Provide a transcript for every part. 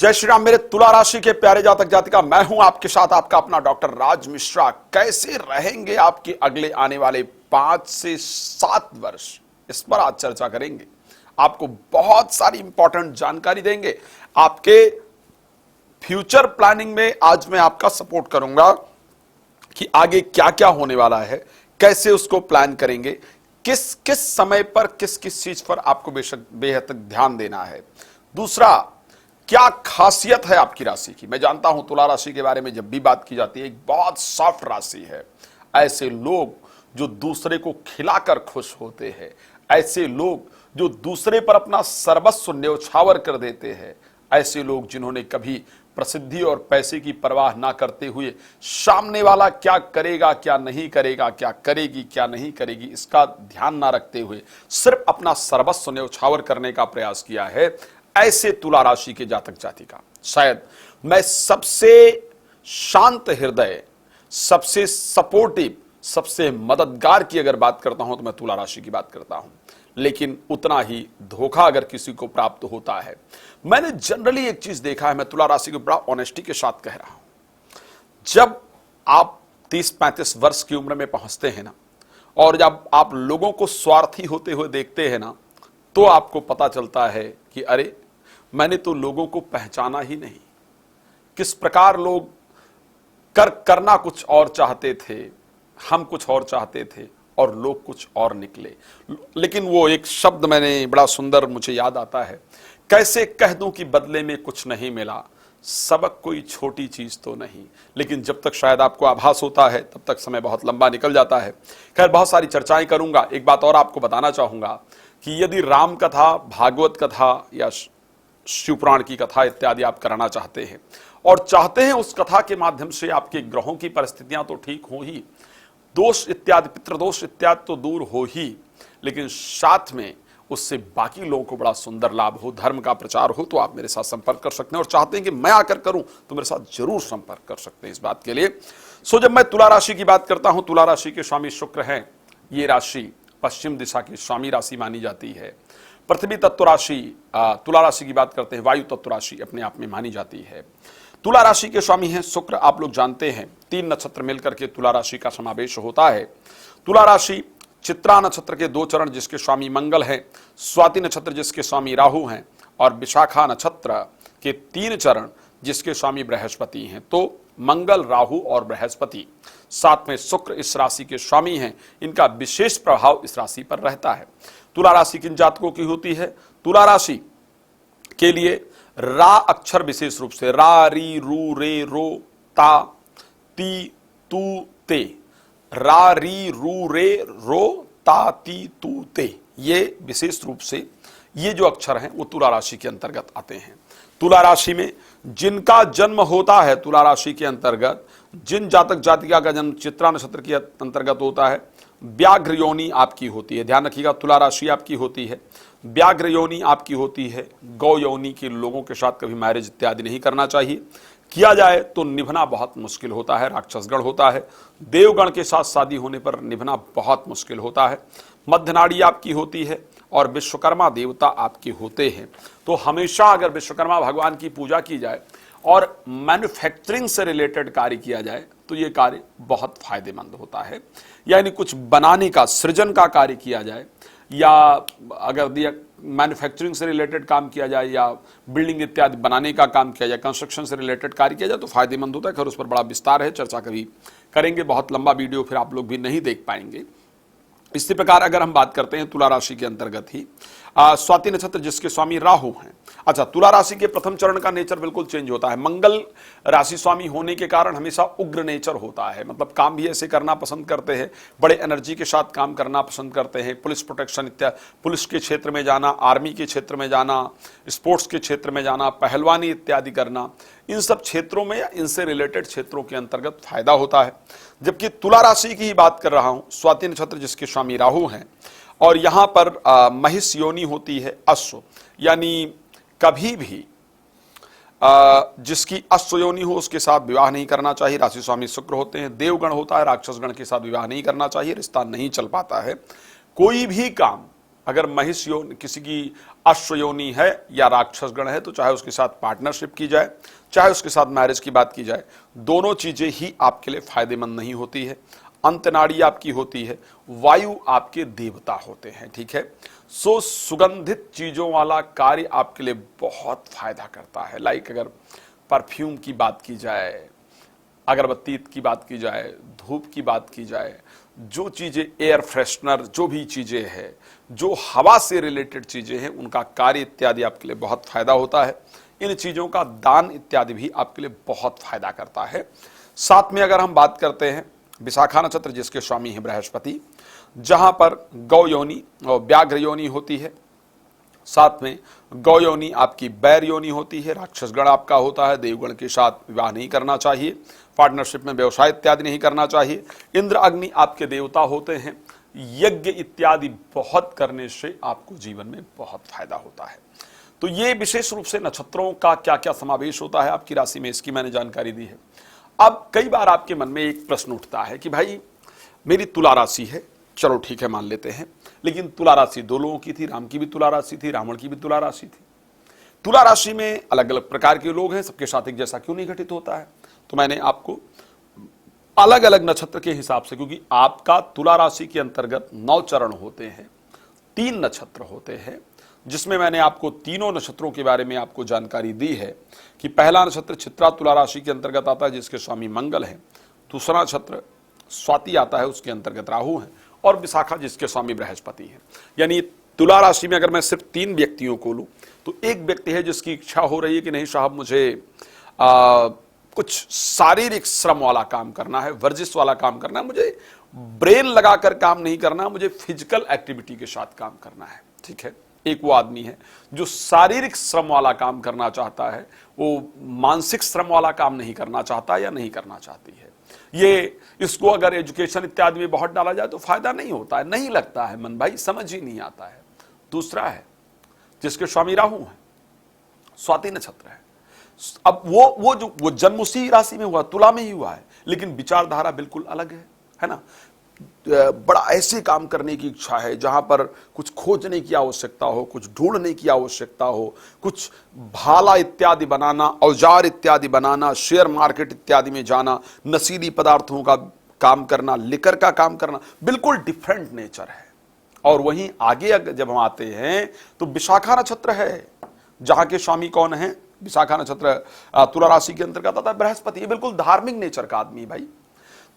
जय श्री राम। मेरे तुला राशि के प्यारे जातक जातिका, मैं हूं आपके साथ आपका अपना डॉक्टर राज मिश्रा। कैसे रहेंगे आपके अगले आने वाले 5 से 7 वर्ष, इस पर आज चर्चा करेंगे। आपको बहुत सारी इंपॉर्टेंट जानकारी देंगे। आपके फ्यूचर प्लानिंग में आज मैं आपका सपोर्ट करूंगा कि आगे क्या क्या होने वाला है, कैसे उसको प्लान करेंगे, किस किस समय पर किस किस चीज पर आपको बेहद ध्यान देना है। दूसरा, क्या खासियत है आपकी राशि की। मैं जानता हूं तुला राशि के बारे में जब भी बात की जाती है, एक बहुत सॉफ्ट राशि है। ऐसे लोग जो दूसरे को खिलाकर खुश होते हैं, ऐसे लोग जो दूसरे पर अपना सर्वस्व न्यौछावर कर देते हैं, ऐसे लोग जिन्होंने कभी प्रसिद्धि और पैसे की परवाह ना करते हुए सामने वाला क्या करेगा क्या नहीं करेगा, क्या करेगी क्या नहीं करेगी, इसका ध्यान ना रखते हुए सिर्फ अपना सर्वस्व न्यौछावर करने का प्रयास किया है, ऐसे तुला राशि के जातक जातिका शायद मैं सबसे शांत हृदय, सबसे सपोर्टिव, सबसे मददगार की अगर बात करता हूं तो मैं तुला राशि की बात करता हूं। लेकिन उतना ही धोखा अगर किसी को प्राप्त होता है, मैंने जनरली एक चीज देखा है, मैं तुला राशि को बड़ा ऑनेस्टी के साथ कह रहा हूं। जब आप 30-35 वर्ष की उम्र में पहुंचते हैं ना, और जब आप लोगों को स्वार्थी होते हुए देखते हैं ना, तो आपको पता चलता है कि अरे, मैंने तो लोगों को पहचाना ही नहीं। किस प्रकार लोग करना कुछ और चाहते थे, हम कुछ और चाहते थे और लोग कुछ और निकले। लेकिन वो एक शब्द मैंने बड़ा सुंदर मुझे याद आता है, कैसे कह दूं कि बदले में कुछ नहीं मिला, सबक कोई छोटी चीज तो नहीं। लेकिन जब तक शायद आपको आभास होता है तब तक समय बहुत लंबा निकल जाता है। खैर, बहुत सारी चर्चाएं करूंगा। एक बात और आपको बताना चाहूंगा कि यदि राम कथा, भागवत कथा या शिवपुराण की कथा इत्यादि आप कराना चाहते हैं और चाहते हैं उस कथा के माध्यम से आपके ग्रहों की परिस्थितियां तो ठीक हो ही, दोष इत्यादि, पितृदोष इत्यादि तो दूर हो ही, लेकिन साथ में उससे बाकी लोगों को बड़ा सुंदर लाभ हो, धर्म का प्रचार हो, तो आप मेरे साथ संपर्क कर सकते हैं। और चाहते हैं कि मैं आकर करूं तो मेरे साथ जरूर संपर्क कर सकते हैं इस बात के लिए। जब मैं तुला राशि की बात करता हूं, तुला राशि के स्वामी शुक्र हैं। ये राशि पश्चिम दिशा की स्वामी राशि मानी जाती है। पृथ्वी तत्व राशि, तुला राशि की बात करते हैं, वायु तत्व राशि अपने आप में मानी जाती है। तुला राशि के स्वामी हैं शुक्र। आप लोग जानते हैं 3 नक्षत्र मिलकर के तुला राशि का समावेश होता है। तुला राशि चित्रा नक्षत्र के 2 चरण जिसके स्वामी मंगल हैं, स्वाति नक्षत्र जिसके स्वामी राहु हैं, और विशाखा नक्षत्र के 3 चरण जिसके स्वामी बृहस्पति हैं। तो मंगल, राहु और बृहस्पति, साथ में शुक्र इस राशि के स्वामी हैं। इनका विशेष प्रभाव इस राशि पर रहता है। तुला राशि किन जातकों की होती है? तुला राशि के लिए रा अक्षर विशेष रूप से रा, री, रू, रे, रो, ता, ती, तू, ते, रा, री, रू, रे, रो, ता, ती, तू, ते, ये विशेष रूप से ये जो अक्षर हैं वो तुला राशि के अंतर्गत आते हैं। तुला राशि में जिनका जन्म होता है, तुला राशि के अंतर्गत जिन जातक जातिका का जन्म चित्रा नक्षत्र के अंतर्गत होता है, व्याघ्र योनि आपकी होती है। ध्यान रखिएगा, तुला राशि आपकी होती है, व्याघ्र योनि आपकी होती है। गौ योनि के लोगों के साथ कभी मैरिज इत्यादि नहीं करना चाहिए। किया जाए तो निभना बहुत मुश्किल होता है, राक्षसगण होता है। देवगण के साथ शादी होने पर निभना बहुत मुश्किल होता है। मध्य नाड़ी आपकी होती है और विश्वकर्मा देवता आपके होते हैं। तो हमेशा अगर विश्वकर्मा भगवान की पूजा की जाए और मैन्युफैक्चरिंग से रिलेटेड कार्य किया जाए तो ये कार्य बहुत फायदेमंद होता है। यानी कुछ बनाने का, सृजन का कार्य किया जाए, या अगर मैन्युफैक्चरिंग से रिलेटेड काम किया जाए या बिल्डिंग इत्यादि बनाने का काम किया जाए, कंस्ट्रक्शन से रिलेटेड कार्य किया जाए तो फायदेमंद होता है। खैर, उस पर बड़ा विस्तार है, चर्चा कभी करेंगे, बहुत लंबा वीडियो फिर आप लोग भी नहीं देख पाएंगे। इसी प्रकार अगर हम बात करते हैं तुला राशि के अंतर्गत ही स्वाति नक्षत्र जिसके स्वामी राहु हैं। अच्छा, तुला राशि के प्रथम चरण का नेचर बिल्कुल चेंज होता है। मंगल राशि स्वामी होने के कारण हमेशा उग्र नेचर होता है, मतलब काम भी ऐसे करना पसंद करते हैं, बड़े एनर्जी के साथ काम करना पसंद करते हैं। पुलिस प्रोटेक्शन इत्यादि, पुलिस के क्षेत्र में जाना, आर्मी के क्षेत्र में जाना, स्पोर्ट्स के क्षेत्र में जाना, पहलवानी इत्यादि करना, इन सब क्षेत्रों में या इनसे रिलेटेड क्षेत्रों के अंतर्गत फायदा होता है। जबकि तुला राशि की ही बात कर रहा हूं, स्वाति नक्षत्र जिसके स्वामी राहु हैं, और यहां पर महिष योनि होती है, अश्व, यानी कभी भी जिसकी अश्व योनि हो उसके साथ विवाह नहीं करना चाहिए। राशि स्वामी शुक्र होते हैं। देवगण होता है, राक्षसगण के साथ विवाह नहीं करना चाहिए, रिश्ता नहीं चल पाता है। कोई भी काम अगर महिष योनि किसी की अश्व योनि है या राक्षस गण है तो चाहे उसके साथ पार्टनरशिप की जाए, चाहे उसके साथ मैरिज की बात की जाए, दोनों चीजें ही आपके लिए फायदेमंद नहीं होती है। अंतनाड़ी आपकी होती है, वायु आपके देवता होते हैं, ठीक है। सो सुगंधित चीजों वाला कार्य आपके लिए बहुत फायदा करता है। लाइक अगर परफ्यूम की बात की जाए, अगरबत्ती की बात की जाए, धूप की बात की जाए, जो चीजें एयर फ्रेशनर, जो भी चीजें हैं, जो हवा से रिलेटेड चीजें हैं, उनका कार्य इत्यादि आपके लिए बहुत फायदा होता है। इन चीजों का दान इत्यादि भी आपके लिए बहुत फायदा करता है। साथ में अगर हम बात करते हैं विशाखा नक्षत्र जिसके स्वामी हैं बृहस्पति, जहां पर गौ योनि और व्याघ्र योनि होती है, साथ में गौ योनि आपकी बैर योनि होती है, राक्षस गण आपका होता है, देवगण के साथ विवाह नहीं करना चाहिए, पार्टनरशिप में व्यवसाय इत्यादि नहीं करना चाहिए। इंद्र अग्नि आपके देवता होते हैं, यज्ञ इत्यादि बहुत करने से आपको जीवन में बहुत फायदा होता है। तो ये विशेष रूप से नक्षत्रों का क्या क्या समावेश होता है आपकी राशि में, इसकी मैंने जानकारी दी है। अब कई बार आपके मन में एक प्रश्न उठता है कि भाई मेरी तुला राशि है, चलो ठीक है मान लेते हैं, लेकिन तुला राशि दो लोगों की थी, राम की भी तुला राशि थी, रावण की भी तुला राशि थी। तुला राशि में अलग अलग प्रकार के लोग हैं, सबके साथ एक जैसा क्यों नहीं घटित होता है? तो मैंने आपको अलग अलग नक्षत्र के हिसाब से, क्योंकि आपका तुला राशि के अंतर्गत 9 चरण होते हैं, 3 नक्षत्र होते हैं, जिसमें मैंने आपको तीनों नक्षत्रों के बारे में आपको जानकारी दी है कि पहला नक्षत्र चित्रा तुला राशि के अंतर्गत आता है जिसके स्वामी मंगल हैं, दूसरा नक्षत्र स्वाति आता है उसके अंतर्गत राहु है, और विशाखा जिसके स्वामी बृहस्पति हैं। यानी तुला राशि में अगर मैं सिर्फ 3 व्यक्तियों को लूं तो एक व्यक्ति है जिसकी इच्छा हो रही है कि नहीं साहब मुझे कुछ शारीरिक श्रम वाला काम करना है, वर्जिश वाला काम करना है, मुझे ब्रेन लगाकर काम नहीं करना, मुझे फिजिकल एक्टिविटी के साथ काम करना है, ठीक है। एक वो आदमी है जो शारीरिक श्रम वाला काम करना चाहता है, वो मानसिक श्रम वाला काम नहीं करना चाहता या नहीं करना चाहती है। ये इसको अगर एजुकेशन इत्यादि में बहुत डाला जाए तो फायदा नहीं होता है, नहीं लगता है मन भाई, समझ ही नहीं आता है। दूसरा है जिसके स्वामी राहु है, स्वाति नक्षत्र है। अब वो जन्म उसी राशि में हुआ, तुला में ही हुआ है, लेकिन विचारधारा बिल्कुल अलग है ना। बड़ा ऐसे काम करने की इच्छा है जहां पर कुछ खोजने की आवश्यकता हो, कुछ ढूंढने की आवश्यकता हो, कुछ भाला इत्यादि बनाना, औजार इत्यादि बनाना, शेयर मार्केट इत्यादि में जाना, नशीली पदार्थों का काम करना, लिकर का काम करना, बिल्कुल डिफरेंट नेचर है। और वहीं आगे जब हम आते हैं तो विशाखा नक्षत्र है जहां के स्वामी कौन है? विशाखा नक्षत्र तुला राशि के अंतर्गत आता है बृहस्पति, ये बिल्कुल धार्मिक नेचर का आदमी भाई।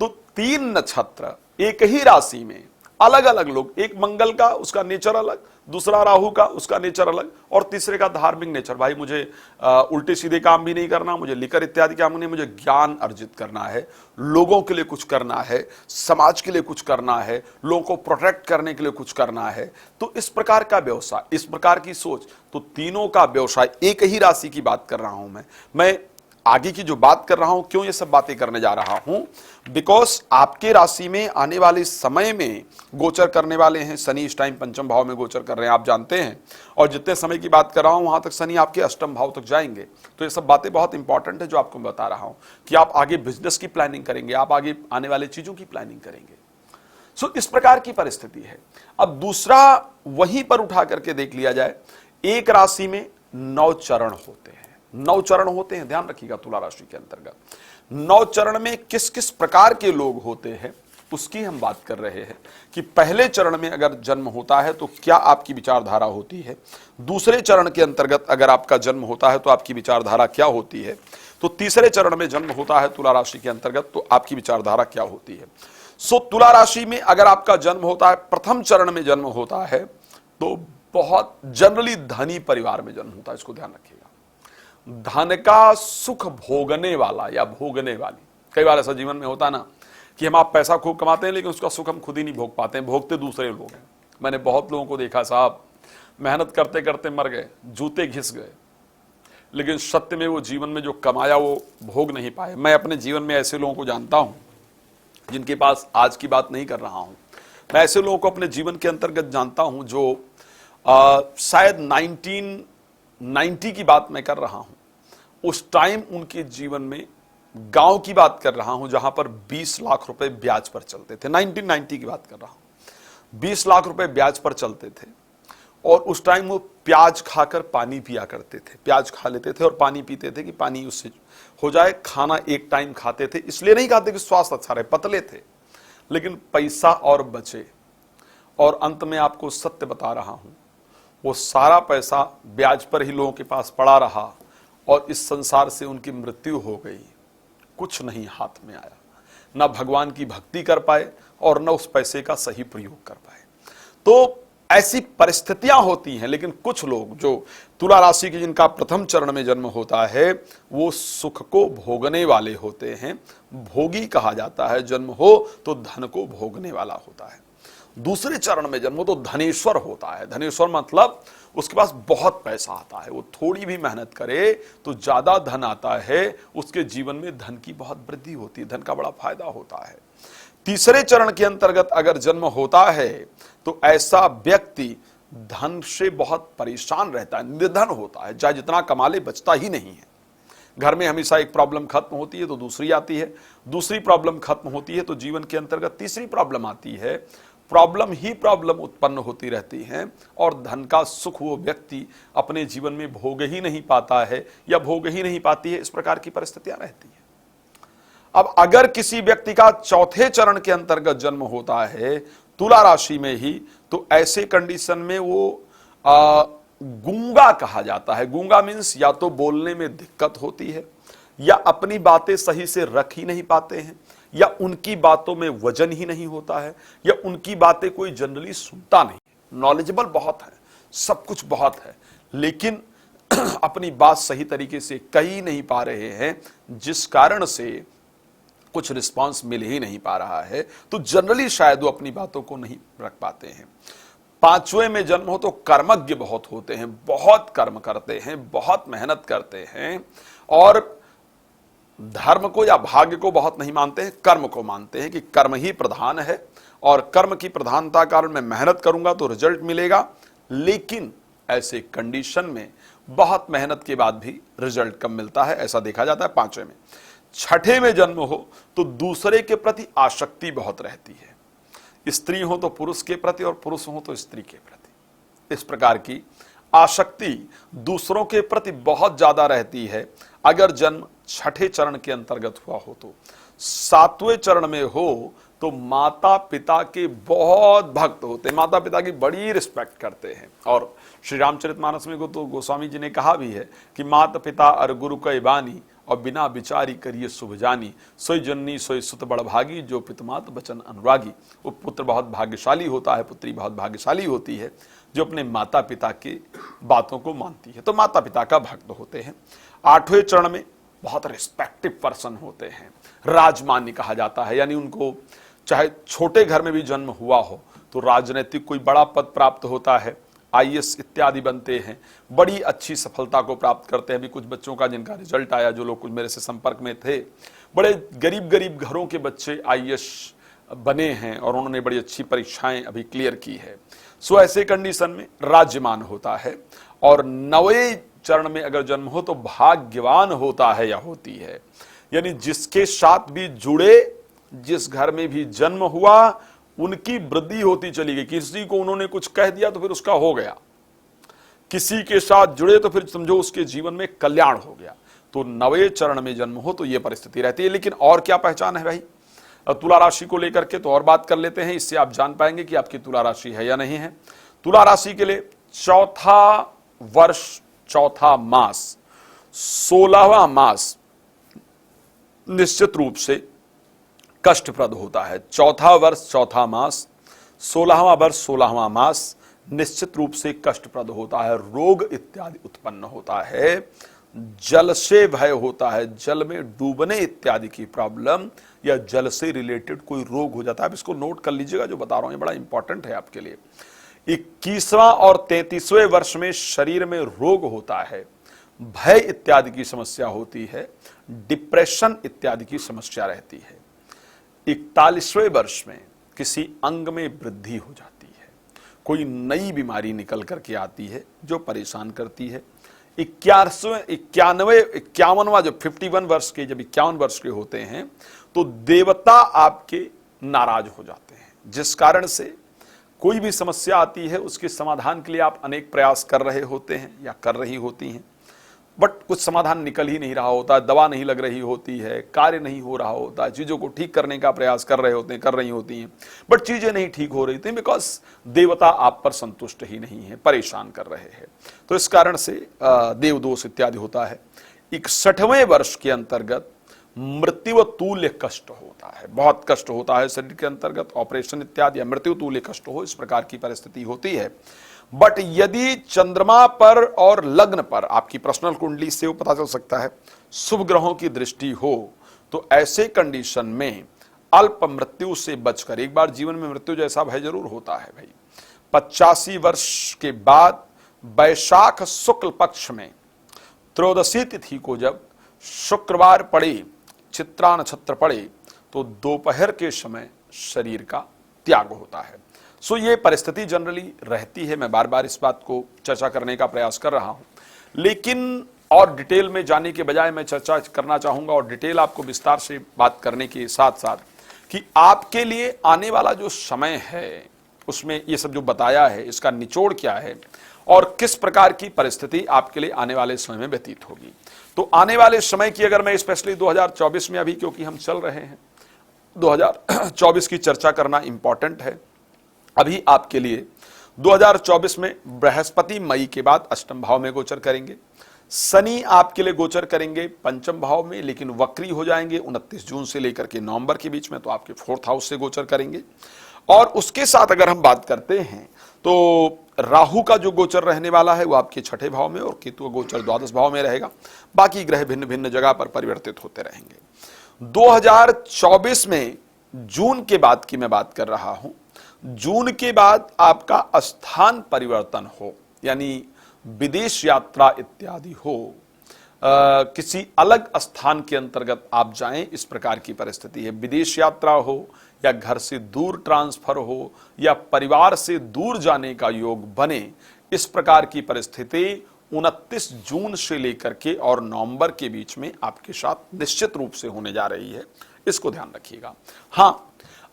तो 3 नक्षत्र एक ही राशि में अलग अलग लोग, एक मंगल का उसका नेचर अलग, दूसरा राहु का उसका नेचर अलग, और तीसरे का धार्मिक नेचर। भाई मुझे उल्टे सीधे काम भी नहीं करना, मुझे लिकर इत्यादि काम नहीं, मुझे ज्ञान अर्जित करना है, लोगों के लिए कुछ करना है, समाज के लिए कुछ करना है, लोगों को प्रोटेक्ट करने के लिए कुछ करना है। तो इस प्रकार का व्यवसाय, इस प्रकार की सोच, तो तीनों का व्यवसाय, एक ही राशि की बात कर रहा हूं मैं आगे की जो बात कर रहा हूं, क्यों ये सब बातें करने जा रहा हूं? बिकॉज आपके राशि में आने वाले समय में गोचर करने वाले हैं शनि, इस टाइम पंचम भाव में गोचर कर रहे हैं, आप जानते हैं। और जितने समय की बात कर रहा हूं वहां तक शनि आपके अष्टम भाव तक जाएंगे। तो ये सब बातें बहुत इंपॉर्टेंट है जो आपको बता रहा हूं कि आप आगे बिजनेस की प्लानिंग करेंगे, आप आगे आने वाले चीजों की प्लानिंग करेंगे। सो इस प्रकार की परिस्थिति है। अब दूसरा वहीं पर उठा करके देख लिया जाए, एक राशि में 9 चरण होते हैं, 9 चरण होते हैं, ध्यान रखिएगा। तुला राशि के अंतर्गत 9 चरण में किस किस प्रकार के लोग होते हैं उसकी हम बात कर रहे हैं कि पहले चरण में अगर जन्म होता है तो क्या आपकी विचारधारा होती है, दूसरे चरण के अंतर्गत अगर आपका जन्म होता है तो आपकी विचारधारा क्या होती है, तो तीसरे चरण में जन्म होता है तुला राशि के अंतर्गत तो आपकी विचारधारा क्या होती है। सो तुला राशि में अगर आपका जन्म होता है, प्रथम चरण में जन्म होता है, तो बहुत जनरली धनी परिवार में जन्म होता है, इसको ध्यान रखिएगा। धन का सुख भोगने वाला या भोगने वाली, कई बार ऐसा जीवन में होता है ना कि हम आप पैसा खूब कमाते हैं लेकिन उसका सुख हम खुद ही नहीं भोग पाते हैं, भोगते दूसरे लोग हैं। मैंने बहुत लोगों को देखा साहब, मेहनत करते करते मर गए, जूते घिस गए, लेकिन सत्य में वो जीवन में जो कमाया वो भोग नहीं पाए। मैं अपने जीवन में ऐसे लोगों को जानता हूं जिनके पास, आज की बात नहीं कर रहा हूं, मैं ऐसे लोगों को अपने जीवन के अंतर्गत जानता हूं जो शायद 1990 की बात मैं कर रहा हूं, उस टाइम उनके जीवन में, गांव की बात कर रहा हूं जहां पर 20 लाख रुपए ब्याज पर चलते थे, 1990 की बात कर रहा हूं, 20 लाख रुपए ब्याज पर चलते थे। और उस टाइम वो प्याज खाकर पानी पिया करते थे, प्याज खा लेते थे और पानी पीते थे कि पानी उससे हो जाए। खाना एक टाइम खाते थे, इसलिए नहीं खाते कि स्वास्थ्य अच्छा रहे, पतले थे, लेकिन पैसा और बचे। और अंत में आपको सत्य बता रहा हूं, वो सारा पैसा ब्याज पर ही लोगों के पास पड़ा रहा और इस संसार से उनकी मृत्यु हो गई। कुछ नहीं हाथ में आया, ना भगवान की भक्ति कर पाए और न उस पैसे का सही प्रयोग कर पाए। तो ऐसी परिस्थितियां होती हैं। लेकिन कुछ लोग जो तुला राशि के जिनका प्रथम चरण में जन्म होता है, वो सुख को भोगने वाले होते हैं, भोगी कहा जाता है। जन्म हो तो धन को भोगने वाला होता है। दूसरे चरण में जन्म हो तो धनेश्वर होता है। धनेश्वर मतलब उसके पास बहुत पैसा आता है, वो थोड़ी भी मेहनत करे तो ज्यादा धन आता है, उसके जीवन में धन की बहुत वृद्धि होती है, धन का बड़ा फायदा होता है। तीसरे चरण के अंतर्गत अगर जन्म होता है तो ऐसा व्यक्ति धन से बहुत परेशान रहता है, निर्धन होता है, चाहे जितना कमा ले बचता ही नहीं है। घर में हमेशा एक प्रॉब्लम खत्म होती है तो दूसरी आती है, दूसरी प्रॉब्लम खत्म होती है तो जीवन के अंतर्गत तीसरी प्रॉब्लम आती है। प्रॉब्लम ही प्रॉब्लम उत्पन्न होती रहती हैं और धन का सुख वो व्यक्ति अपने जीवन में भोग ही नहीं पाता है या भोग ही नहीं पाती है। इस प्रकार की परिस्थितियां रहती हैं। अब अगर किसी व्यक्ति का चौथे चरण के अंतर्गत जन्म होता है तुला राशि में ही, तो ऐसे कंडीशन में वो गूंगा कहा जाता है। गूंगा मीन्स या तो बोलने में दिक्कत होती है, या अपनी बातें सही से रख ही नहीं पाते हैं, या उनकी बातों में वजन ही नहीं होता है, या उनकी बातें कोई जनरली सुनता नहीं। नॉलेजेबल बहुत है, सब कुछ बहुत है, लेकिन अपनी बात सही तरीके से कह ही नहीं पा रहे हैं, जिस कारण से कुछ रिस्पांस मिल ही नहीं पा रहा है। तो जनरली शायद वो अपनी बातों को नहीं रख पाते हैं। पांचवें में जन्म हो तो कर्मज्ञ बहुत होते हैं, बहुत कर्म करते हैं, बहुत मेहनत करते हैं और धर्म को या भाग्य को बहुत नहीं मानते हैं, कर्म को मानते हैं कि कर्म ही प्रधान है और कर्म की प्रधानता कारण मैं मेहनत करूंगा तो रिजल्ट मिलेगा। लेकिन ऐसे कंडीशन में बहुत मेहनत के बाद भी रिजल्ट कम मिलता है, ऐसा देखा जाता है पांचवें में। छठे में जन्म हो तो दूसरे के प्रति आसक्ति बहुत रहती है, स्त्री हो तो पुरुष के प्रति और पुरुष हो तो स्त्री के प्रति। इस प्रकार की आसक्ति दूसरों के प्रति बहुत ज्यादा रहती है अगर जन्म छठे चरण के अंतर्गत हुआ हो तो। सातवें चरण में हो तो माता पिता के बहुत भक्त होते हैं, माता पिता की बड़ी रिस्पेक्ट करते हैं। और श्री रामचरितमानस में तो गोस्वामी जी ने कहा भी है कि माता पिता और गुरु कई बानी और बिना विचारी करिए शुभ जानी, सोई जननी सोई सुत बड़ भागी, जो पितमात बचन अनुरागी। वो पुत्र बहुत भाग्यशाली होता है, पुत्री बहुत भाग्यशाली होती है जो अपने माता पिता की बातों को मानती है। तो माता पिता का भक्त होते हैं। आठवें चरण में बहुत रिस्पेक्टिव पर्सन होते हैं, राजमान्य कहा जाता है, यानी उनको चाहे छोटे घर में भी जन्म हुआ हो तो राजनीतिक कोई बड़ा पद प्राप्त होता है, आईएएस इत्यादि बनते हैं, बड़ी अच्छी सफलता को प्राप्त करते हैं। अभी कुछ बच्चों का जिनका रिजल्ट आया, जो लोग कुछ मेरे से संपर्क में थे, बड़े गरीब गरीब घरों के बच्चे आईएएस बने हैं और उन्होंने बड़ी अच्छी परीक्षाएं अभी क्लियर की है। सो ऐसे कंडीशन में राज्यमान होता है। और नवें चरण में अगर जन्म हो तो भाग्यवान होता है या होती है, यानी जिसके साथ भी जुड़े, जिस घर में भी जन्म हुआ, उनकी वृद्धि होती चली गई। किसी को उन्होंने कुछ कह दिया तो फिर उसका हो गया, किसी के साथ जुड़े तो फिर समझो उसके जीवन में कल्याण हो गया। तो नवे चरण में जन्म हो तो यह परिस्थिति रहती है। लेकिन और क्या पहचान है भाई तुला राशि को लेकर के, तो और बात कर लेते हैं, इससे आप जान पाएंगे कि आपकी तुला राशि है या नहीं है। तुला राशि के लिए चौथा वर्ष, चौथा मास, 16वां मास निश्चित रूप से कष्टप्रद होता है। चौथा वर्ष, चौथा मास, 16वां वर्ष, 16वां मास निश्चित रूप से कष्टप्रद होता है। रोग इत्यादि उत्पन्न होता है, जल से भय होता है, जल में डूबने इत्यादि की प्रॉब्लम या जल से रिलेटेड कोई रोग हो जाता है। आप इसको नोट कर लीजिएगा, जो बता रहा हूं ये बड़ा इंपॉर्टेंट है आपके लिए। 21वां और 33वें वर्ष में शरीर में रोग होता है, भय इत्यादि की समस्या होती है, डिप्रेशन इत्यादि की समस्या रहती है। 41वें वर्ष में किसी अंग में वृद्धि हो जाती है, कोई नई बीमारी निकल करके आती है जो परेशान करती है। 51वां जो 51 वर्ष के, जब 51 वर्ष के होते हैं तो देवता आपके नाराज हो जाते हैं, जिस कारण से कोई भी समस्या आती है उसके समाधान के लिए आप अनेक प्रयास कर रहे होते हैं या कर रही होती हैं, बट कुछ समाधान निकल ही नहीं रहा होता, दवा नहीं लग रही होती है, कार्य नहीं हो रहा होता, चीज़ों को ठीक करने का प्रयास कर रहे होते हैं, कर रही होती हैं, बट चीज़ें नहीं ठीक हो रही थी बिकॉज देवता आप पर संतुष्ट ही नहीं है, परेशान कर रहे हैं। तो इस कारण से देवदोष इत्यादि होता है। 61वें वर्ष के अंतर्गत मृत्यु तुल्य कष्ट होता है, बहुत कष्ट होता है शरीर के अंतर्गत, ऑपरेशन इत्यादि या मृत्यु तुल्य कष्ट हो, इस प्रकार की परिस्थिति होती है। बट यदि चंद्रमा पर और लग्न पर, आपकी पर्सनल कुंडली से वो पता चल सकता है, शुभ ग्रहों की दृष्टि हो, तो ऐसे कंडीशन में अल्प मृत्यु से बचकर, एक बार जीवन में मृत्यु जैसा भय जरूर होता है भाई, 85 वर्ष के बाद वैशाख शुक्ल पक्ष में त्रयोदशी तिथि को जब शुक्रवार पड़े, चित्रा नक्षत्र पड़े, तो दोपहर के समय शरीर का त्याग होता है। सो ये परिस्थिति जनरली रहती है। मैं बार बार इस बात को चर्चा करने का प्रयास कर रहा हूं, लेकिन और डिटेल में जाने के बजाय मैं चर्चा करना चाहूंगा और डिटेल आपको विस्तार से बात करने के साथ साथ कि आपके लिए आने वाला जो समय है उसमें ये सब जो बताया है इसका निचोड़ क्या है और किस प्रकार की परिस्थिति आपके लिए आने वाले समय में व्यतीत होगी। तो आने वाले समय की अगर मैं स्पेशली 2024 में, अभी क्योंकि हम चल रहे हैं 2024 की चर्चा करना इंपॉर्टेंट है। अभी आपके लिए 2024 में बृहस्पति मई के बाद अष्टम भाव में गोचर करेंगे, शनि आपके लिए गोचर करेंगे पंचम भाव में, लेकिन वक्री हो जाएंगे 29 जून से लेकर के नवंबर के बीच में, तो आपके 4th हाउस से गोचर करेंगे। और उसके साथ अगर हम बात करते हैं तो राहु का जो गोचर रहने वाला है वो आपके 6ठे भाव में और केतु का गोचर 12 भाव में रहेगा। बाकी ग्रह भिन्न भिन्न जगह पर परिवर्तित होते रहेंगे। 2024 में जून के बाद की मैं बात कर रहा हूं, जून के बाद आपका स्थान परिवर्तन हो, यानी विदेश यात्रा इत्यादि हो, किसी अलग स्थान के अंतर्गत आप जाएं, इस प्रकार की परिस्थिति है। विदेश यात्रा हो या घर से दूर ट्रांसफर हो या परिवार से दूर जाने का योग बने, इस प्रकार की परिस्थिति 29 जून से लेकर के और नवंबर के बीच में आपके साथ निश्चित रूप से होने जा रही है, इसको ध्यान रखिएगा। हां,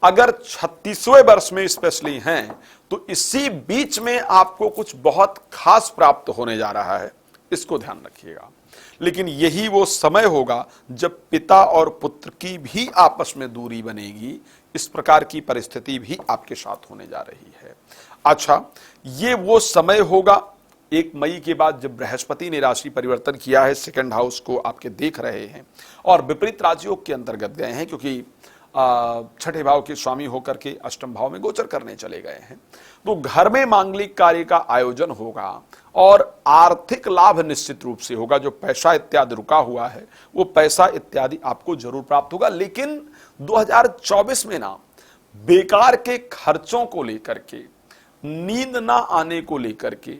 अगर 36वें वर्ष में स्पेशली हैं तो इसी बीच में आपको कुछ बहुत खास प्राप्त होने जा रहा है, इसको ध्यान रखिएगा। लेकिन यही वो समय होगा जब पिता और पुत्र की भी आपस में दूरी बनेगी, इस प्रकार की परिस्थिति भी आपके साथ होने जा रही है। अच्छा, ये वो समय होगा 1 मई के बाद जब बृहस्पति ने राशि परिवर्तन किया है, 2nd हाउस को आपके देख रहे हैं और विपरीत राजयोग के अंतर्गत गए हैं, क्योंकि 6ठे भाव के स्वामी होकर के अष्टम भाव में गोचर करने चले गए हैं। तो घर में मांगलिक कार्य का आयोजन होगा और आर्थिक लाभ निश्चित रूप से होगा। जो पैसा इत्यादि रुका हुआ है वो पैसा इत्यादि आपको जरूर प्राप्त होगा। लेकिन 2024 में ना बेकार के खर्चों को लेकर के, नींद ना आने को लेकर के,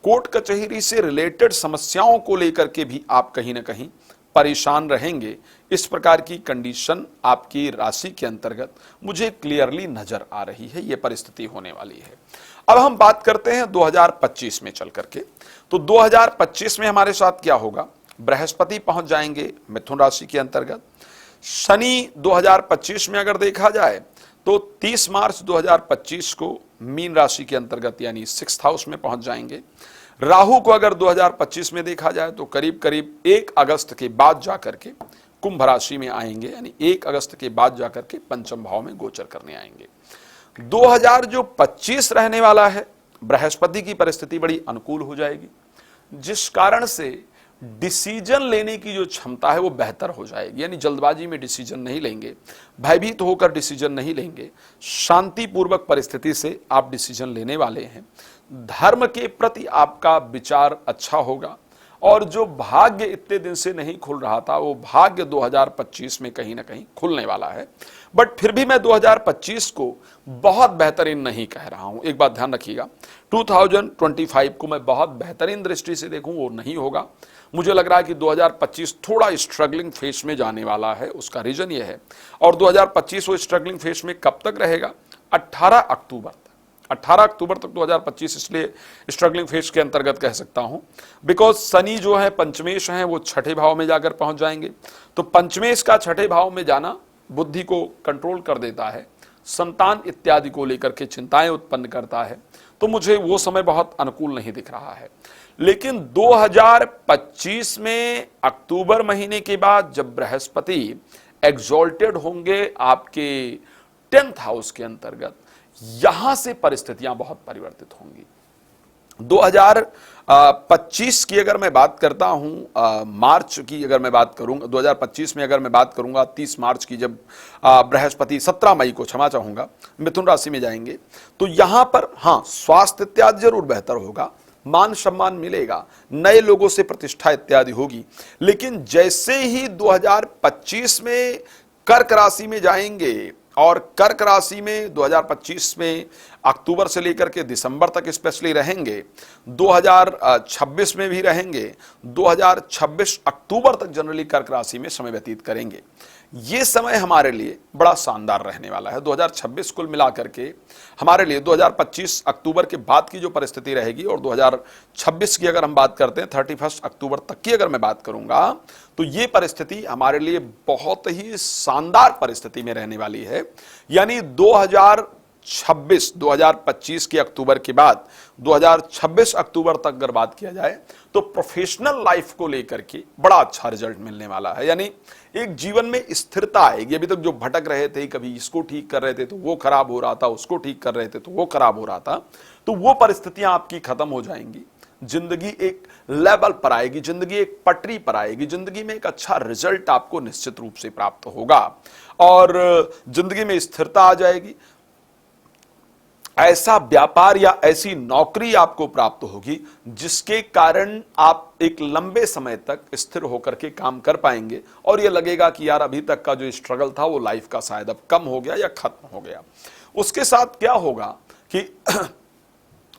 कोर्ट कचहरी से रिलेटेड समस्याओं को लेकर के भी आप कहीं ना कहीं परेशान रहेंगे। इस प्रकार की कंडीशन आपकी राशि के अंतर्गत मुझे क्लियरली नजर आ रही है, यह परिस्थिति होने वाली है। अब हम बात करते हैं 2025 में चल करके। तो 2025 में हमारे साथ क्या होगा, बृहस्पति पहुंच जाएंगे मिथुन राशि के अंतर्गत। शनि 2025 में अगर देखा जाए तो 30 मार्च 2025 को मीन राशि के अंतर्गत यानी 6th हाउस में पहुंच जाएंगे। राहु को अगर 2025 में देखा जाए तो करीब करीब 1 अगस्त के बाद जाकर के कुंभ राशि में आएंगे, यानी 1 अगस्त के बाद जाकर के पंचम भाव में गोचर करने आएंगे। 2025 रहने वाला है, बृहस्पति की परिस्थिति बड़ी अनुकूल हो जाएगी, जिस कारण से डिसीजन लेने की जो क्षमता है वो बेहतर हो जाएगी। यानी जल्दबाजी में डिसीजन नहीं लेंगे, भयभीत होकर डिसीजन नहीं लेंगे, शांतिपूर्वक परिस्थिति से आप डिसीजन लेने वाले हैं। धर्म के प्रति आपका विचार अच्छा होगा और जो भाग्य इतने दिन से नहीं खुल रहा था वो भाग्य 2025 में कहीं ना कहीं खुलने वाला है। बट फिर भी मैं 2025 को बहुत बेहतरीन नहीं कह रहा हूं, एक बात ध्यान रखिएगा। 2025 को मैं बहुत बेहतरीन दृष्टि से देखूं वो नहीं होगा। मुझे लग रहा है कि 2025 थोड़ा स्ट्रगलिंग फेस में जाने वाला है, उसका रीजन ये है। और 2025 वो स्ट्रगलिंग फेस में कब तक रहेगा, 18 अक्टूबर तक। 18 अक्टूबर तक 2025 इसलिए स्ट्रगलिंग फेज के अंतर्गत कह सकता हूं बिकॉज शनि जो है पंचमेश है वो 6ठे भाव में जाकर पहुंच जाएंगे। तो पंचमेश का 6ठे भाव में जाना बुद्धि को कंट्रोल कर देता है, संतान इत्यादि को लेकर के चिंताएं उत्पन्न करता है, तो मुझे वो समय बहुत अनुकूल नहीं दिख रहा है। लेकिन 2025 में अक्टूबर महीने के बाद जब बृहस्पति एग्जॉल्टेड होंगे आपके 10th हाउस के अंतर्गत, यहां से परिस्थितियां बहुत परिवर्तित होंगी। 2025 की अगर मैं बात करता हूं, मार्च की अगर मैं बात करूंगा, 2025 में अगर मैं बात करूंगा 30 मार्च की, जब बृहस्पति 17 मई को, क्षमा चाहूंगा, मिथुन राशि में जाएंगे, तो यहां पर हाँ स्वास्थ्य इत्यादि जरूर बेहतर होगा, मान सम्मान मिलेगा, नए लोगों से प्रतिष्ठा इत्यादि होगी। लेकिन जैसे ही 2025 में कर्क राशि में जाएंगे, और कर्क राशि में 2025 में अक्टूबर से लेकर के दिसंबर तक स्पेशली रहेंगे, 2026 में भी रहेंगे, 2026 अक्टूबर तक जनरली कर्क राशि में समय व्यतीत करेंगे। ये समय हमारे लिए बड़ा शानदार रहने वाला है। 2026 कुल मिलाकर के हमारे लिए 2025 अक्टूबर के बाद की जो परिस्थिति रहेगी, और 2026 की अगर हम बात करते हैं 31 अक्टूबर तक की अगर मैं बात करूंगा, तो ये परिस्थिति हमारे लिए बहुत ही शानदार परिस्थिति में रहने वाली है। यानी 2025 के अक्टूबर के बाद 2026 अक्टूबर तक अगर बात किया जाए, तो प्रोफेशनल लाइफ को लेकर के बड़ा अच्छा रिजल्ट मिलने वाला है। यानी एक जीवन में स्थिरता आएगी। अभी तक जो भटक रहे थे, कभी इसको ठीक कर रहे थे तो वो खराब हो रहा था, उसको ठीक कर रहे थे तो वो खराब हो रहा था, तो वो परिस्थितियां आपकी खत्म हो जाएंगी। जिंदगी एक लेवल पर आएगी, जिंदगी एक पटरी पर आएगी, जिंदगी में एक अच्छा रिजल्ट आपको निश्चित रूप से प्राप्त होगा, और जिंदगी में स्थिरता आ जाएगी। ऐसा व्यापार या ऐसी नौकरी आपको प्राप्त होगी जिसके कारण आप एक लंबे समय तक स्थिर होकर के काम कर पाएंगे, और यह लगेगा कि यार अभी तक का जो स्ट्रगल था वो लाइफ का शायद अब कम हो गया या खत्म हो गया। उसके साथ क्या होगा कि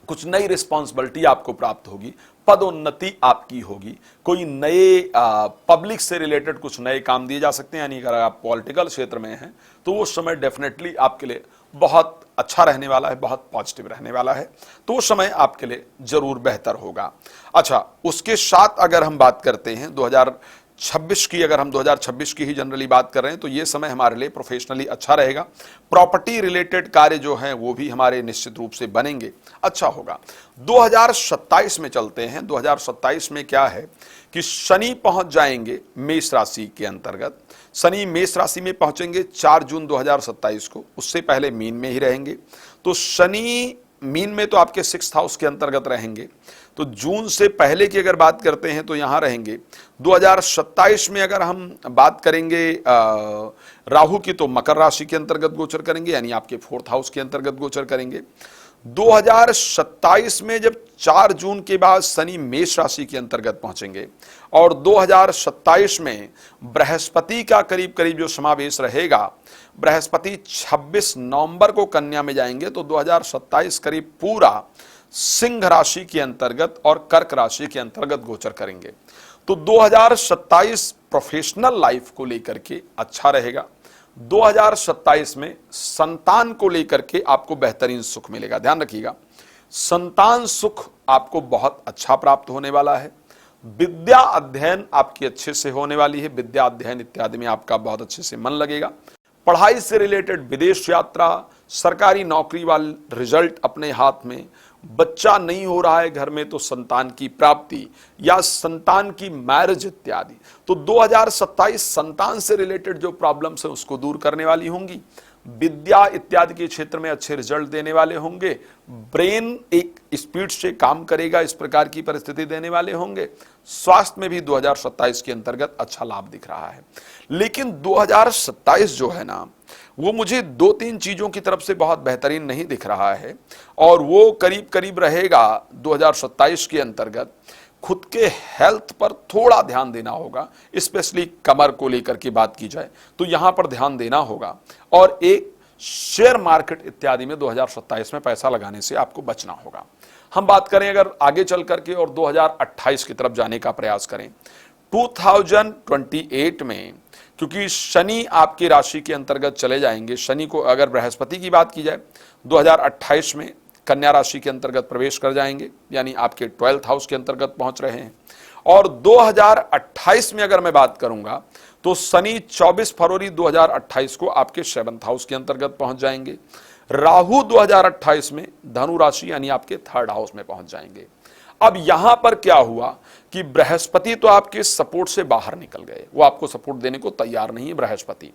कुछ नई रिस्पॉन्सिबिलिटी आपको प्राप्त होगी, पदोन्नति आपकी होगी, कोई नए पब्लिक से रिलेटेड कुछ नए काम दिए जा सकते हैं। यानी अगर आप पॉलिटिकल क्षेत्र में हैं तो वो समय डेफिनेटली आपके लिए बहुत अच्छा रहने वाला है, बहुत पॉजिटिव रहने वाला है, तो वो समय आपके लिए जरूर बेहतर होगा। अच्छा, उसके साथ अगर हम बात करते हैं 2026 की, अगर हम 2026 की ही जनरली बात कर रहे हैं, तो ये समय हमारे लिए प्रोफेशनली अच्छा रहेगा। प्रॉपर्टी रिलेटेड कार्य जो हैं वो भी हमारे निश्चित रूप से बनेंगे, अच्छा होगा। 2027 में चलते हैं। 2027 में क्या है कि शनि पहुंच जाएंगे मेष राशि के अंतर्गत। शनि मेष राशि में पहुंचेंगे 4 जून 2027 को, उससे पहले मीन में ही रहेंगे। तो शनि मीन में तो आपके 6th हाउस के अंतर्गत रहेंगे, तो जून से पहले की अगर बात करते हैं तो यहां रहेंगे। 2027 में अगर हम बात करेंगे राहु की, तो मकर राशि के अंतर्गत गोचर करेंगे, यानी आपके 4th हाउस के अंतर्गत गोचर करेंगे। 2027 में जब 4 जून के बाद शनि मेष राशि के अंतर्गत पहुंचेंगे, और 2027 में बृहस्पति का करीब करीब जो समावेश रहेगा, बृहस्पति 26 नवंबर को कन्या में जाएंगे, तो 2027 करीब पूरा सिंह राशि के अंतर्गत और कर्क राशि के अंतर्गत गोचर करेंगे। तो 2027 प्रोफेशनल लाइफ को लेकर के अच्छा रहेगा। 2027 में संतान को लेकर के आपको बेहतरीन सुख मिलेगा। ध्यान रखिएगा, संतान सुख आपको बहुत अच्छा प्राप्त होने वाला है। विद्या अध्ययन आपकी अच्छे से होने वाली है, विद्या अध्ययन इत्यादि में आपका बहुत अच्छे से मन लगेगा। पढ़ाई से रिलेटेड विदेश यात्रा, सरकारी नौकरी वाला रिजल्ट अपने हाथ में, बच्चा नहीं हो रहा है घर में तो संतान की प्राप्ति या संतान की मैरिज इत्यादि। तो 2027 संतान से रिलेटेड जो प्रॉब्लम्स है उसको दूर करने वाली होंगी। विद्या इत्यादि के क्षेत्र में अच्छे रिजल्ट देने वाले होंगे। ब्रेन एक स्पीड से काम करेगा, इस प्रकार की परिस्थिति देने वाले होंगे। स्वास्थ्य में भी 2027 के अंतर्गत अच्छा लाभ दिख रहा है। लेकिन 2027 जो है ना, वो मुझे 2-3 चीजों की तरफ से बहुत बेहतरीन नहीं दिख रहा है, और वो करीब करीब रहेगा 2027 के अंतर्गत खुद के हेल्थ पर थोड़ा ध्यान देना होगा। स्पेशली कमर को लेकर के बात की जाए तो यहां पर ध्यान देना होगा, और एक शेयर मार्केट इत्यादि में 2027 में पैसा लगाने से आपको बचना होगा। हम बात करें अगर आगे चल करके और 2028 की तरफ जाने का प्रयास करें, 2028 में, क्योंकि शनि आपकी राशि के अंतर्गत चले जाएंगे। शनि को अगर बृहस्पति की बात की जाए 2028 में कन्या राशि के अंतर्गत प्रवेश कर जाएंगे, यानी आपके 12th हाउस के अंतर्गत पहुंच रहे हैं। और 2028 में अगर मैं बात करूंगा तो शनि 24 फरवरी 2028 को आपके 7th हाउस के अंतर्गत पहुंच जाएंगे। राहु 2028 में धनु राशि यानी आपके 3rd हाउस में पहुंच जाएंगे। अब यहां पर क्या हुआ कि बृहस्पति तो आपके सपोर्ट से बाहर निकल गए, वो आपको सपोर्ट देने को तैयार नहीं है Brihaspati.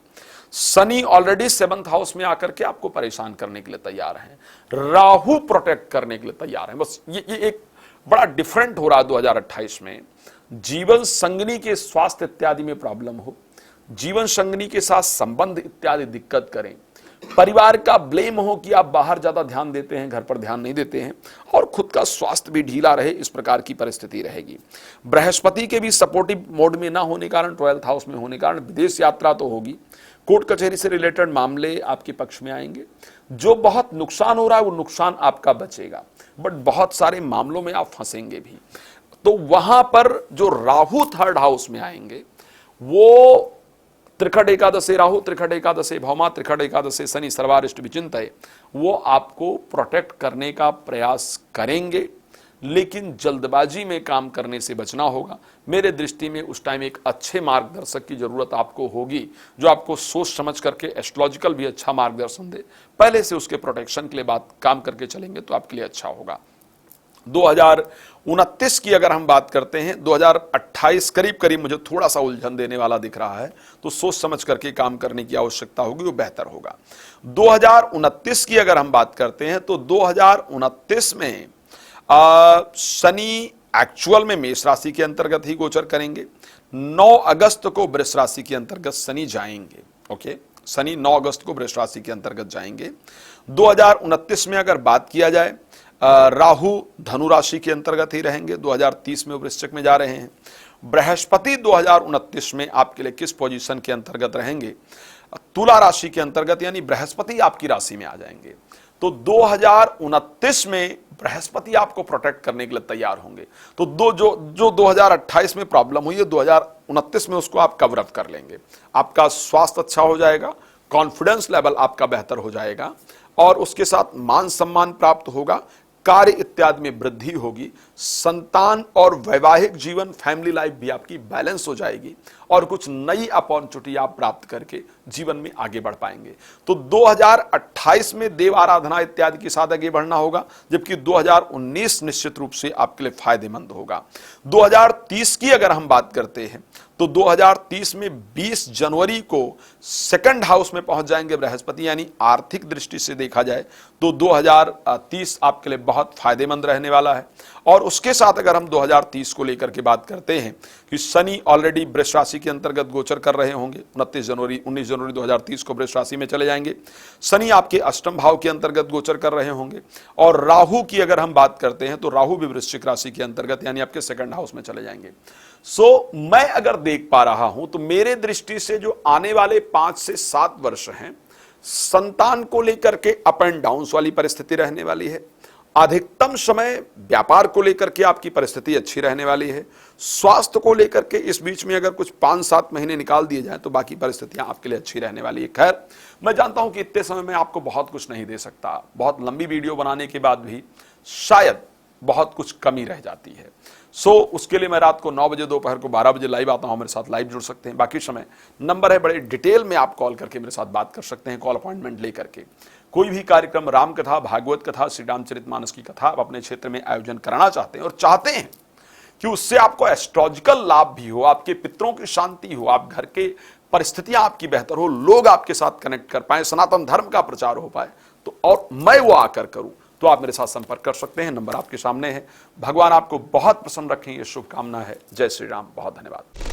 Shani already 7th house में आकर के आपको परेशान करने के लिए तैयार हैं। राहु प्रोटेक्ट करने के लिए तैयार है। बस ये एक बड़ा डिफरेंट हो रहा है 2028 में। जीवन संगनी के स्वास्थ्य इत्यादि में प्रॉब्लम हो, जीवन संगनी के साथ संबंध इत्यादि दिक्कत करें, परिवार का ब्लेम हो कि आप बाहर ज्यादा ध्यान देते हैं, घर पर ध्यान नहीं देते हैं, और खुद का स्वास्थ्य भी ढीला रहे, इस प्रकार की परिस्थिति रहेगी। बृहस्पति के भी सपोर्टिव मोड में ना होने कारण, 12th हाउस में होने कारण विदेश यात्रा तो होगी, कोर्ट कचहरी से रिलेटेड मामले आपके पक्ष में आएंगे। जो बहुत नुकसान हो रहा है वो नुकसान आपका बचेगा, बट बहुत सारे मामलों में आप फंसेंगे भी। तो वहां पर जो राहु 3rd हाउस में आएंगे, वो त्रिखट एकादशे राहु, त्रिखट एकादशे भौमा, त्रिखट एकादशे शनि, सर्वारिष्ट विचिंतय, वो आपको प्रोटेक्ट करने का प्रयास करेंगे, लेकिन जल्दबाजी में काम करने से बचना होगा। मेरे दृष्टि में उस टाइम एक अच्छे मार्गदर्शक की जरूरत आपको होगी, जो आपको सोच समझ करके एस्ट्रोलॉजिकल भी अच्छा मार्गदर्शन दे। पहले से उसके प्रोटेक्शन के लिए बात काम करके चलेंगे तो आपके लिए अच्छा होगा। 2029 की अगर हम बात करते हैं, 2028 करीब करीब मुझे थोड़ा सा उलझन देने वाला दिख रहा है, तो सोच समझ करके काम करने की आवश्यकता होगी, वो बेहतर होगा। 2029 की अगर हम बात करते हैं तो 2029 में शनि एक्चुअल में मेष राशि के अंतर्गत ही गोचर करेंगे। 9 अगस्त को वृष राशि के अंतर्गत शनि जाएंगे। ओके, शनि 9 अगस्त को वृष राशि के अंतर्गत जाएंगे। 2029 में अगर बात किया जाए, राहु धनु राशि के अंतर्गत ही रहेंगे, 2030 में वृश्चिक में जा रहे हैं। बृहस्पति 2029 में आपके लिए किस पोजीशन के अंतर्गत रहेंगे? तुला राशि के अंतर्गत, यानी बृहस्पति आपकी राशि में आ जाएंगे। तो 2029 में बृहस्पति आपको प्रोटेक्ट करने के लिए तैयार होंगे। तो जो 2028 में प्रॉब्लम हुई है, 2029 में उसको आप कवर अप कर लेंगे। आपका स्वास्थ्य अच्छा हो जाएगा, कॉन्फिडेंस लेवल आपका बेहतर हो जाएगा, और उसके साथ मान सम्मान प्राप्त होगा, कार्य इत्यादि में वृद्धि होगी, संतान और वैवाहिक जीवन, फैमिली लाइफ भी आपकी बैलेंस हो जाएगी, और कुछ नई अपॉर्चुनिटी आप प्राप्त करके जीवन में आगे बढ़ पाएंगे। तो 2028 में देव आराधना इत्यादि के साथ आगे बढ़ना होगा, जबकि 2019 निश्चित रूप से आपके लिए फायदेमंद होगा। 2030 की अगर हम बात करते हैं तो 2030 में 20 जनवरी को 2nd हाउस में पहुंच जाएंगे बृहस्पति, यानी आर्थिक दृष्टि से देखा जाए तो 2030 आपके लिए बहुत फायदेमंद रहने वाला है। और उसके साथ अगर हम 2030 को लेकर के बात करते हैं कि शनि ऑलरेडी वृष राशि के अंतर्गत गोचर कर रहे होंगे, 19 जनवरी 2030 को वृष राशि में चले जाएंगे। शनि आपके अष्टम भाव के अंतर्गत गोचर कर रहे होंगे, और राहु की अगर हम बात करते हैं तो राहु भी वृश्चिक राशि के अंतर्गत यानी आपके 2nd हाउस में चले जाएंगे। मैं अगर देख पा रहा हूं तो मेरे दृष्टि से जो आने वाले 5 से 7 वर्ष हैं, संतान को लेकर के अप एंड डाउन्स वाली परिस्थिति रहने वाली है। अधिकतम समय व्यापार को लेकर के आपकी परिस्थिति अच्छी रहने वाली है। स्वास्थ्य को लेकर के इस बीच में अगर कुछ 5-7 महीने निकाल दिए जाए तो बाकी परिस्थितियां आपके लिए अच्छी रहने वाली है। खैर, मैं जानता हूं कि इतने समय में आपको बहुत कुछ नहीं दे सकता, बहुत लंबी वीडियो बनाने के बाद भी शायद बहुत कुछ कमी रह जाती है। उसके लिए मैं रात को 9 बजे, दोपहर को 12 बजे लाइव आता हूं, मेरे साथ लाइव जुड़ सकते हैं। बाकी समय नंबर है, बड़े डिटेल में आप कॉल करके मेरे साथ बात कर सकते हैं, कॉल अपॉइंटमेंट लेकर के। कोई भी कार्यक्रम, राम कथा, भागवत कथा, श्री रामचरितमानस की कथा आप अपने क्षेत्र में आयोजन कराना चाहते हैं और चाहते हैं कि उससे आपको एस्ट्रोलॉजिकल लाभ भी हो, आपके पितरों की शांति हो, आप घर के परिस्थितियां आपकी बेहतर हो, लोग आपके साथ कनेक्ट कर पाए, सनातन धर्म का प्रचार हो पाए, तो और मैं वो आकर करूं, तो आप मेरे साथ संपर्क कर सकते हैं। नंबर आपके सामने है। भगवान आपको बहुत प्रसन्न रखें, ये शुभकामना है। जय श्री राम। बहुत धन्यवाद।